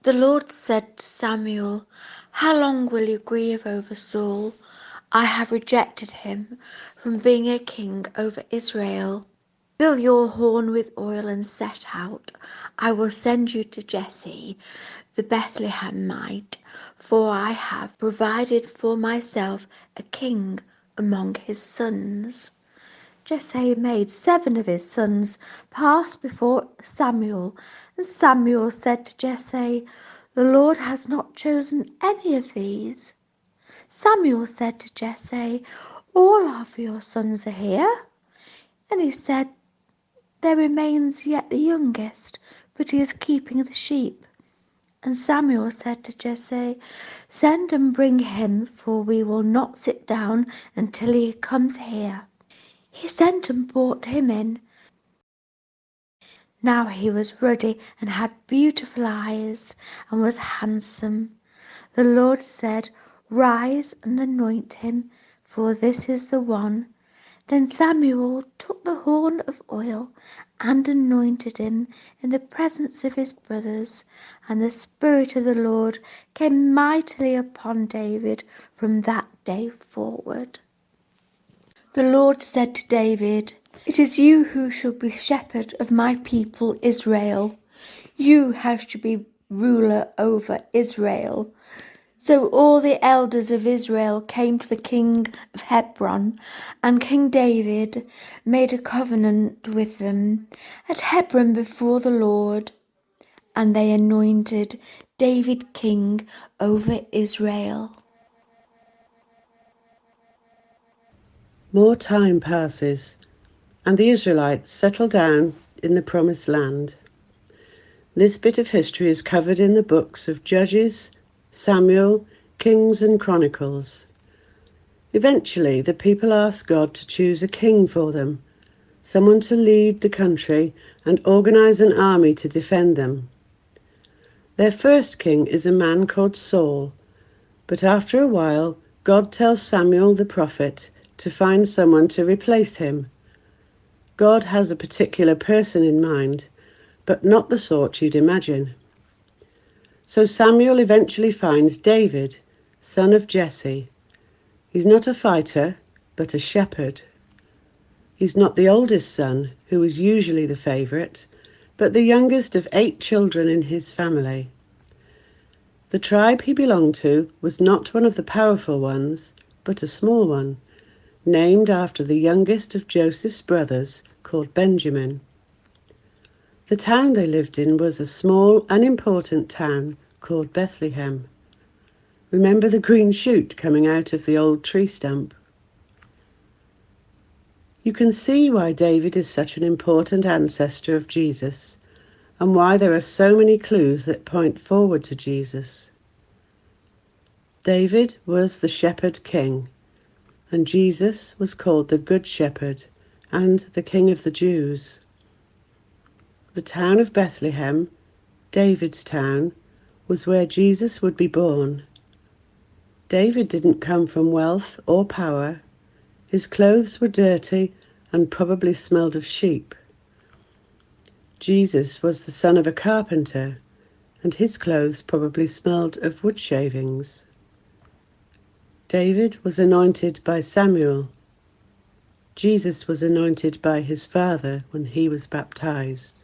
The Lord said to Samuel, "How long will you grieve over Saul? I have rejected him from being a king over Israel. Fill your horn with oil and set out. I will send you to Jesse the Bethlehemite, for I have provided for myself a king among his sons." Jesse made 7 of his sons pass before Samuel, and Samuel said to Jesse, "The Lord has not chosen any of these." Samuel said to Jesse, "All of your sons are here." And he said, "There remains yet the youngest, but he is keeping the sheep." And Samuel said to Jesse, "Send and bring him, for we will not sit down until he comes here." He sent and brought him in. Now he was ruddy and had beautiful eyes and was handsome. The Lord said, "Rise and anoint him, for this is the one." Then Samuel took the horn of oil and anointed him in the presence of his brothers, and the Spirit of the Lord came mightily upon David from that day forward. The Lord said to David, "It is you who shall be shepherd of my people Israel. You shall be ruler over Israel." So all the elders of Israel came to the king of Hebron, and King David made a covenant with them at Hebron before the Lord, and they anointed David king over Israel. More time passes, and the Israelites settle down in the Promised Land. This bit of history is covered in the books of Judges, Samuel, Kings and Chronicles. Eventually, the people ask God to choose a king for them, someone to lead the country and organize an army to defend them. Their first king is a man called Saul, but after a while, God tells Samuel the prophet to find someone to replace him. God has a particular person in mind, but not the sort you'd imagine. So Samuel eventually finds David, son of Jesse. He's not a fighter, but a shepherd. He's not the oldest son, who was usually the favourite, but the youngest of 8 children in his family. The tribe he belonged to was not one of the powerful ones, but a small one, named after the youngest of Joseph's brothers, called Benjamin. The town they lived in was a small, unimportant town called Bethlehem. Remember the green shoot coming out of the old tree stump? You can see why David is such an important ancestor of Jesus, and why there are so many clues that point forward to Jesus. David was the shepherd king, and Jesus was called the Good Shepherd and the King of the Jews. The town of Bethlehem, David's town, was where Jesus would be born. David didn't come from wealth or power. His clothes were dirty and probably smelled of sheep. Jesus was the son of a carpenter, and his clothes probably smelled of wood shavings. David was anointed by Samuel. Jesus was anointed by his father when he was baptized.